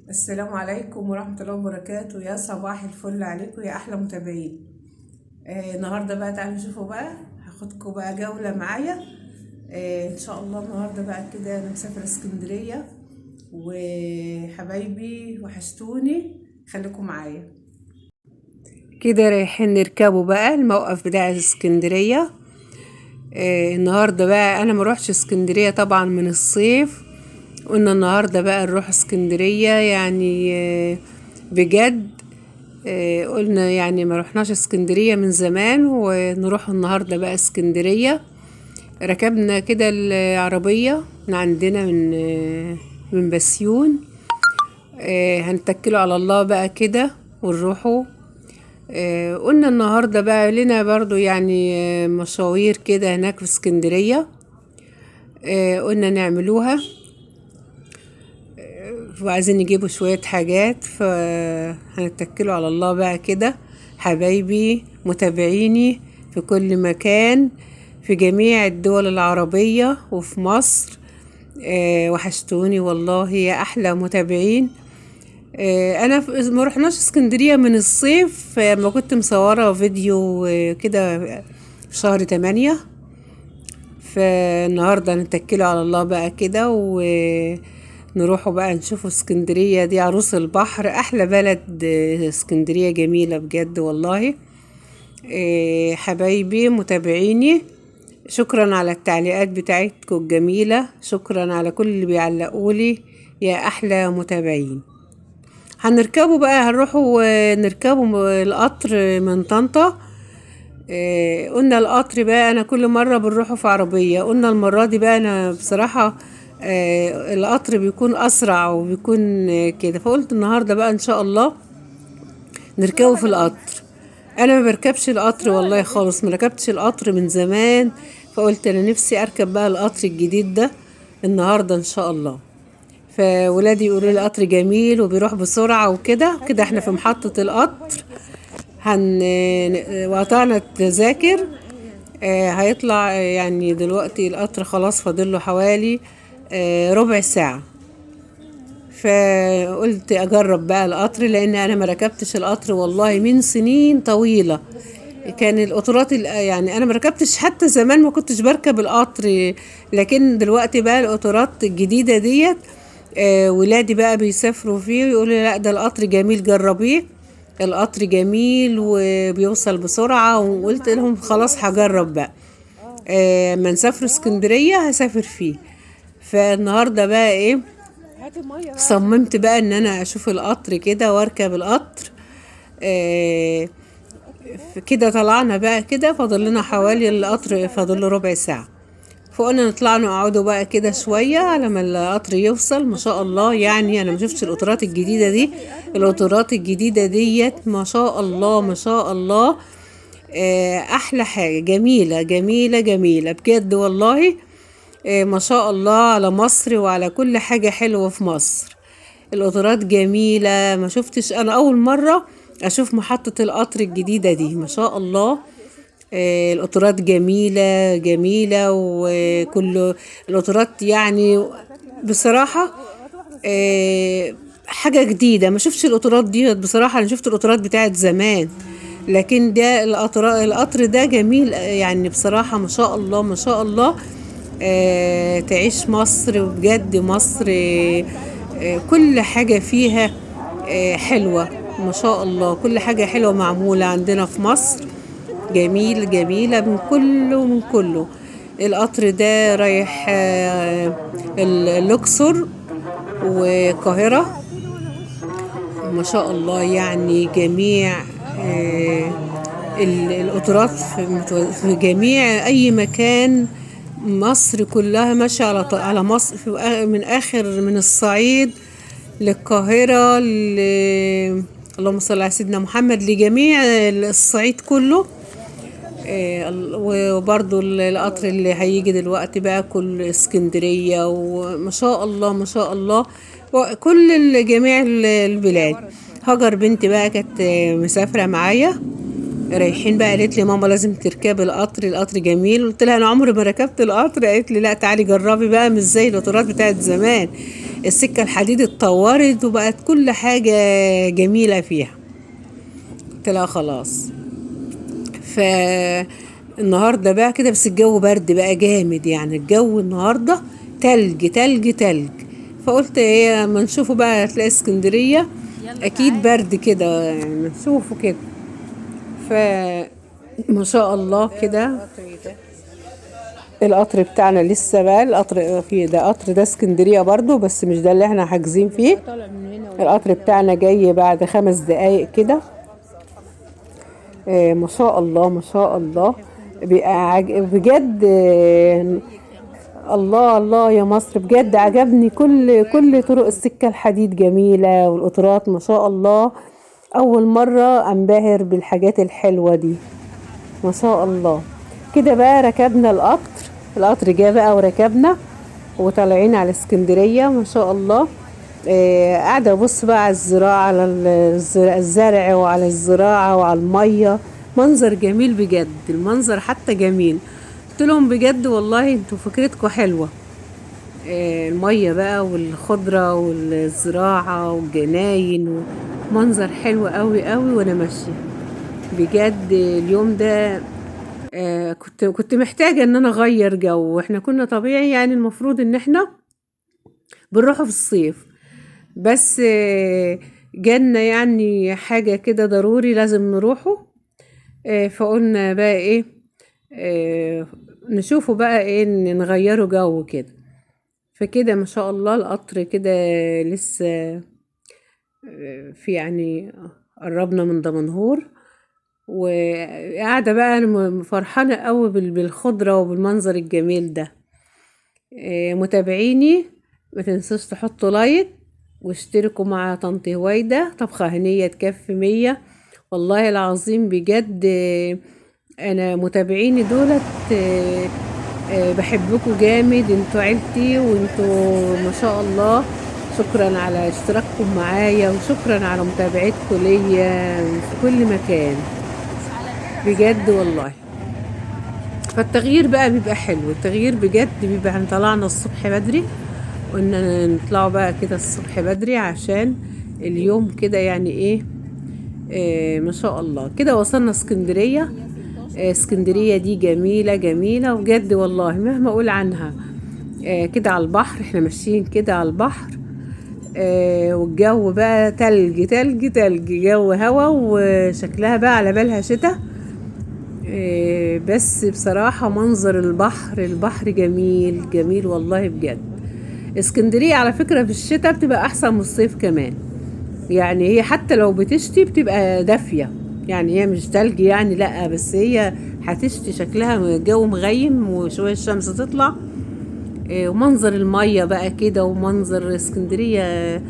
السلام عليكم ورحمة الله وبركاته. يا صباح الفل عليكم يا أحلى متابعين. النهاردة بقى تعالوا نشوفوا بقى، هاخدكم بقى جولة معايا. إن شاء الله النهاردة بقى كده أنا مسافرة اسكندرية، وحبايبي وحشتوني، خليكم معايا كده. رايحين نركبوا بقى الموقف بتاع اسكندرية. النهاردة بقى أنا مروحش اسكندرية طبعا من الصيف، قلنا النهاردة بقى نروح اسكندرية يعني بجد. قلنا يعني ما رحناش اسكندرية من زمان ونروح النهاردة بقى اسكندرية. ركبنا كده العربية من عندنا من بسيون. هنتكلوا على الله بقى كده ونروحوا. قلنا النهاردة بقى لنا برضو يعني مشاوير كده هناك في اسكندرية. قلنا نعملوها، وعايزين نجيبوا شوية حاجات، فهنتكلوا على الله بقى كده. حبايبي متابعيني في كل مكان، في جميع الدول العربية وفي مصر، وحشتوني والله يا أحلى متابعين. أنا ما رحناش اسكندرية من الصيف، ما كنت مصورة فيديو كده في شهر 8. فالنهاردة نتكلوا على الله بقى كده ونروحوا بقى نشوفوا اسكندرية دي عروس البحر، أحلى بلد. اسكندرية جميلة بجد والله. حبايبي متابعيني، شكرا على التعليقات بتاعتكم الجميلة، شكرا على كل اللي بيعلقولي يا أحلى متابعين. هنركبوا بقى، هنروحوا نركبوا القطر من طنطا. قلنا القطر بقى انا كل مرة بنروحه في عربية، قلنا المرة دي بقى انا بصراحة القطر بيكون اسرع وبيكون كده، فقلت النهاردة بقى ان شاء الله نركبه في القطر. انا ما بركبش القطر والله خالص، ما ركبتش القطر من زمان، فقلت انا نفسي اركب بقى القطر الجديد ده النهاردة ان شاء الله. فولادي يقولوا لي القطر جميل وبيروح بسرعة وكده كده. احنا في محطة القطر وقطعنا التذاكر. هيطلع يعني دلوقتي القطر خلاص فاضله حوالي ربع ساعة. فقلت اجرب بقى القطر، لان انا ما ركبتش القطر والله من سنين طويلة. كان القطارات يعني انا ما ركبتش حتى زمان، ما كنتش بركب القطر، لكن دلوقتي بقى القطارات الجديدة ديت ولادي بقى بيسافروا فيه ويقولوا لا ده القطر جميل جربيه، القطر جميل وبيوصل بسرعة. وقلت لهم خلاص هجرب بقى، ما نسافر اسكندرية هسافر فيه. فالنهاردة بقى ايه، صممت بقى ان انا اشوف القطر كده واركب القطر. كده طلعنا بقى كده، فاضل لنا حوالي القطر فاضل له ربع ساعة. فقلنا نطلع نقعدوا بقى كده شوية على ما القطر يوصل. ما شاء الله يعني انا ما شفتش القطارات الجديدة دي، القطارات الجديدة ديت ما شاء الله ما شاء الله. احلى حاجة، جميلة جميلة جميلة بجد والله. ما شاء الله على مصر وعلى كل حاجة حلوة في مصر. القطارات جميلة، ما شفتش، انا اول مرة اشوف محطة القطر الجديدة دي، ما شاء الله. القطارات جميلة جميلة، وكل القطارات يعني بصراحة حاجة جديدة. ما شفتش القطارات دي بصراحة، أنا شفت القطارات بتاعت زمان، لكن ده القطر ده جميل يعني بصراحة ما شاء الله ما شاء الله. تعيش مصر بجد، مصر كل حاجة فيها حلوة ما شاء الله، كل حاجة حلوة معمولة عندنا في مصر، جميل جميلة من كله من كله. القطر ده رايح الأقصر والقاهرة، ما شاء الله يعني جميع القطارات في جميع أي مكان. مصر كلها ماشية على مصر، من آخر من الصعيد للقاهرة اللهم صل على سيدنا محمد، لجميع الصعيد كله. وبرضو القطر اللي هيجي دلوقتي بقى كل اسكندرية، وما شاء الله ما شاء الله، وكل جميع البلاد. هاجر بنتي بقى كانت مسافرة معايا، رايحين بقى، قالت لي ماما لازم تركبي القطر، القطر جميل. قلت لها انا عمري ما ركبت القطر، قالت لي لا تعالي جربي بقى، مش زي القطارات بتاعت زمان. السكة الحديد اتطورت وبقت كل حاجة جميلة فيها. قلت لها خلاص. فالنهاردة بقى كده، بس الجو برد بقى جامد، يعني الجو النهاردة تلج تلج تلج. فقلت ايه ما نشوفه بقى، هتلاقي اسكندرية اكيد برد كده، يعني نشوفه كده. فما شاء الله كده القطر بتاعنا لسه بقى، القطر فيه ده قطر ده اسكندرية برضو، بس مش ده اللي احنا حاجزين فيه. القطر بتاعنا جاي بعد 5 دقايق كده. ما شاء الله ما شاء الله. بجد الله الله يا مصر، بجد عجبني كل طرق السكة الحديد جميلة، والقطارات ما شاء الله. أول مرة أنبهر بالحاجات الحلوة دي، ما شاء الله. كده بقى ركبنا القطر جه بقى وركبنا وطالعين على اسكندرية ما شاء الله. قاعدة أبص بقى على الزراعة، على الزرع وعلى الزراعة وعلى المية. منظر جميل بجد، المنظر حتى جميل. قلت لهم بجد والله انتوا فكرتكم حلوة. المية بقى والخضرة والزراعة والجناين، منظر حلو قوي قوي وانا ماشية. بجد اليوم ده كنت محتاجة ان انا اغير جو. احنا كنا طبيعي يعني المفروض ان احنا بنروحوا في الصيف، بس جالنا يعني حاجة كده ضروري لازم نروحه. فقلنا بقى ايه، نشوفه بقى ايه، نغيره جو كده. فكده ما شاء الله القطر كده لسه في يعني قربنا من دمنهور. وقاعدة بقى أنا فرحانة قوي بالخضرة وبالمنظر الجميل ده. متابعيني ما تنسوش تحطوا لايك واشتركوا مع طنط هويدا طبخة هنية تكفي 100. والله العظيم بجد انا متابعيني دولت بحبكوا جامد، انتوا عيلتي وانتوا ما شاء الله. شكرا على اشتراككم معايا، وشكرا على متابعتكم ليا في كل مكان بجد والله. فالتغيير بقى بيبقى حلو، التغيير بجد بيبقى. احنا طلعنا الصبح بدري، قلنا نطلعوا بقى كده الصبح بدري عشان اليوم كده يعني ايه. ما شاء الله كده وصلنا اسكندرية. اسكندرية دي جميلة جميلة وبجد والله مهما اقول عنها. كده على البحر، احنا ماشيين كده على البحر. والجو بقى تلج تلج تلج، جو هوا، وشكلها بقى على بالها شتاء. بس بصراحة منظر البحر جميل جميل والله بجد. اسكندرية على فكرة في الشتاء بتبقى احسن من الصيف كمان. يعني هي حتى لو بتشتي بتبقى دافية، يعني هي مش تلج يعني، لا بس هي هتشتي شكلها جو مغيم وشوية الشمس تطلع. ومنظر المية بقى كده، ومنظر اسكندرية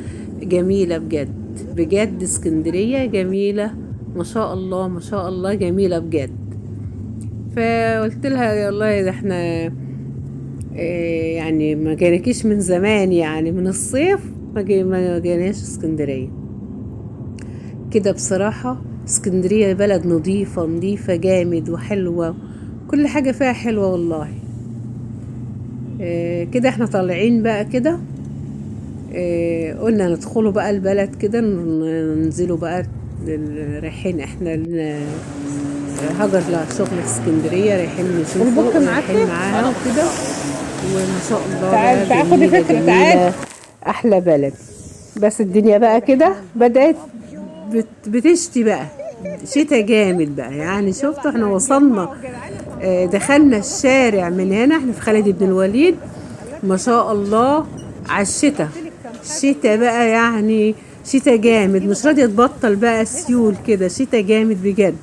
جميلة بجد. بجد اسكندرية جميلة ما شاء الله ما شاء الله، جميلة بجد. فقلت لها والله ده احنا يعني ما جانكيش من زمان، يعني من الصيف ما جاناش اسكندرية كده. بصراحة اسكندرية بلد نظيفة نظيفة جامد وحلوة، كل حاجة فيها حلوة والله. كده احنا طالعين بقى كده. قلنا ندخلوا بقى البلد كده، ننزلوا بقى رايحين احنا هاجر لها شغل في اسكندرية، رايحين نشوفه رايحين معاها وكده. وما شاء الله تعال خدي فكرة، تعال احلى بلد. بس الدنيا بقى كده بدأت بتشتي بقى، شتا جامد بقى يعني. شفتوا احنا وصلنا دخلنا الشارع من هنا، احنا في خالد بن الوليد ما شاء الله على الشتا بقى يعني. شتا جامد مش راضية تبطل بقى سيول كده، شتا جامد بجد.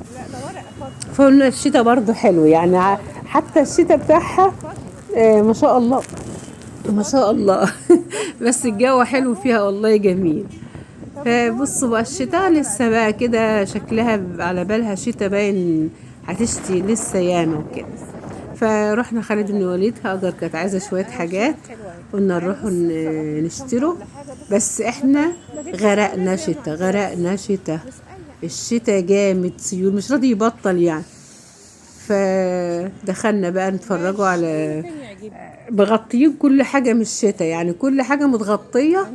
فقلنا الشتا برضو حلو يعني، حتى الشتا بتاعها ما شاء الله ما شاء الله. بس الجو حلو فيها والله جميل. فبصوا بقى الشتاء لسه بقى كده شكلها على بالها شتاء، باين هتشتي لسه ياما وكده. فروحنا خالد بن الوليد، هاجر كانت عايزة شوية حاجات، قلنا نروحوا نشتروا. بس احنا غرقنا شتاء، الشتاء جامد سيول مش راضي يبطل يعني. فدخلنا بقى نتفرجوا على مغطيين كل حاجة من الشتاء، يعني كل حاجة متغطية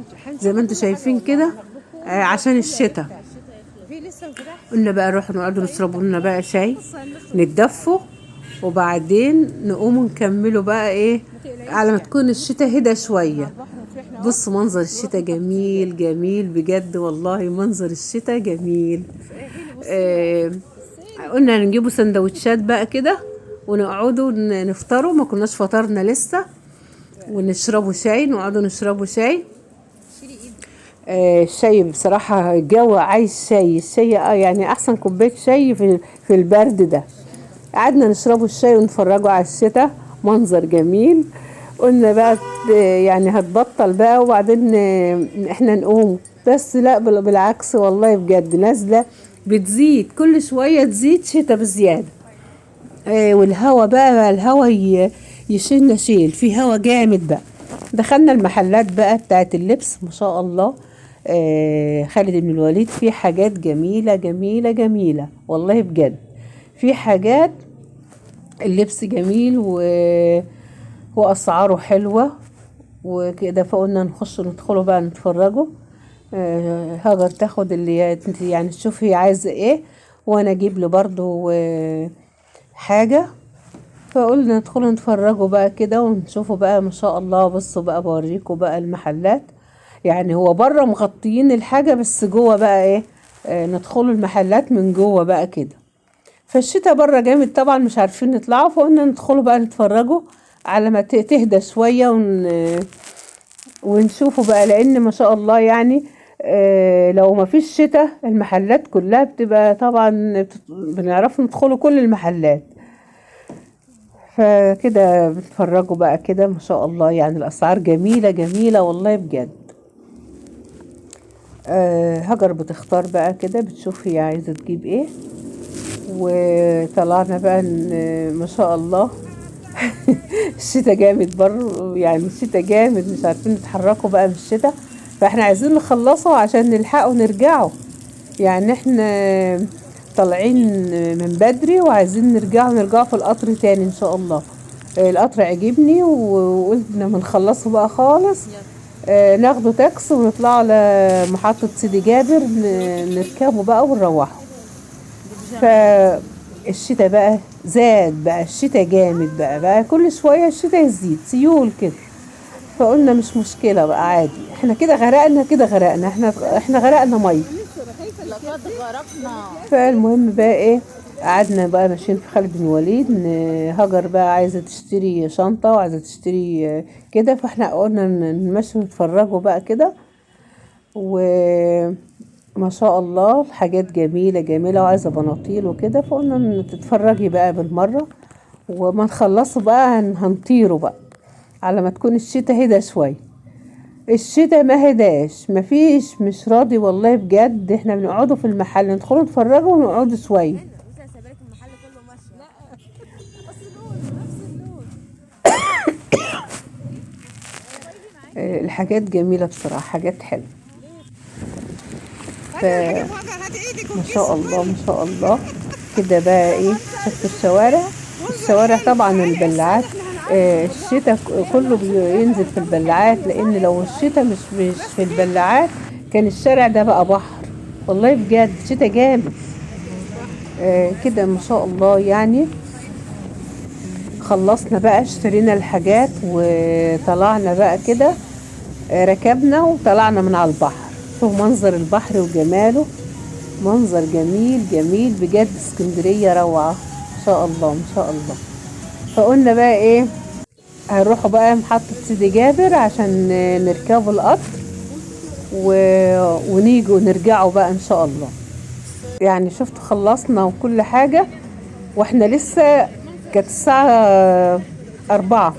زي ما انتوا شايفين كده عشان الشتاء. قلنا بقى نروح نقعدوا نشربوا لنا بقى شاي نتدفوا، وبعدين نقوموا نكملوا بقى ايه على ما تكون الشتاء هدى شوية. بص منظر الشتاء جميل جميل بجد والله، منظر الشتاء جميل. قلنا نجيبوا سندوتشات بقى كده ونقعدوا نفطروا، ما كناش فطرنا لسه، ونشربوا شاي، نقعدوا نشربوا شاي. الشاي بصراحة الجو عايز شاي، الشاي يعني أحسن كوباية شاي في البرد ده. قعدنا نشربوا الشاي ونتفرجوا على الشتاء، منظر جميل. قلنا بقى يعني هتبطل بقى وبعدين احنا نقوم، بس لا بالعكس والله بجد نازلة بتزيد كل شوية، تزيد شتاء بزيادة. والهوا بقى الهوا يشيلنا شيل، في هوا جامد بقى. دخلنا المحلات بقى بتاعت اللبس، ما شاء الله خالد بن الوليد في حاجات جميلة جميلة جميلة والله بجد، في حاجات اللبس جميل وأسعاره حلوة وكده. فقلنا ندخلوا بقى نتفرجوا. هاجر تاخد اللي يعني تشوف هي عايزة ايه، وانا اجيب له برضو حاجة. فقلنا ندخلوا نتفرجوا بقى كده ونشوفوا بقى ما شاء الله. بصوا بقى بوريكم بقى المحلات، يعني هو بره مغطيين الحاجة بس جوه بقى ايه ندخلوا المحلات من جوه بقى كده. فالشتاء بره جامد طبعا، مش عارفين نطلعوا، فقلنا ندخلوا بقى نتفرجوا على ما تهدى شوية ونشوفوا بقى، لان ما شاء الله يعني لو ما فيش شتاء المحلات كلها بتبقى طبعا بنعرف ندخلوا كل المحلات. فكده بتفرجوا بقى كده ما شاء الله، يعني الاسعار جميلة جميلة والله بجد. هاجر بتختار بقى كده، بتشوف هي عايزة تجيب ايه. وطلعنا بقى ما شاء الله الشتاء جامد بره، يعني الشتاء جامد مش عارفين نتحركوا بقى من الشتاء، فاحنا عايزين نخلصه عشان نلحقوا نرجعوا. يعني احنا طالعين من بدري وعايزين نرجعوا في القطر تاني ان شاء الله. القطر عجبني وقلنا منخلصه بقى خالص، ناخده تاكس ونطلعوا لمحطة سيدي جابر نركبه بقى ونروحوا. فالشتاء بقى زاد بقى، الشتاء جامد بقى كل شوية الشتاء يزيد سيول كده. فقلنا مش مشكلة بقى عادي، احنا كده غرقنا احنا غرقنا مية. فالمهم بقى ايه، قعدنا بقى ماشيين في خالد بن الوليد. هاجر بقى عايزة تشتري شنطة وعايزة تشتري كده، فاحنا قلنا نمشي نتفرجوا بقى كده. وما شاء الله الحاجات جميلة جميلة وعايزة بناطيل وكده، فقلنا تتفرجي بقى بالمرة وما نخلصوا بقى هنطيروا بقى على ما تكون الشتاء هدى شوية. الشتاء ما هداش، مفيش، مش راضي والله بجد. احنا بنقعدوا في المحل ندخلوا نتفرجوا ونقعدوا شوية. الحاجات جميلة بصراحة، حاجات حلوة. ما شاء الله ما شاء الله كده بقى ايه. شفتوا الشوارع طبعا البلاعات، الشتاء كله بينزل في البلاعات، لان لو الشتاء مش في البلاعات كان الشارع ده بقى بحر والله بجد. شتاء جامد كده ما شاء الله. يعني خلصنا بقى اشترينا الحاجات وطلعنا بقى كده، ركبنا وطلعنا من على البحر. شوف منظر البحر وجماله، منظر جميل جميل بجد. اسكندرية روعة ما شاء الله ما شاء الله. فقلنا بقى ايه، هنروحوا بقى محطة سيدي جابر عشان نركبوا القطر ونيجوا نرجعوا بقى ان شاء الله. يعني شفت خلصنا وكل حاجة، واحنا لسه كانت الساعة 4.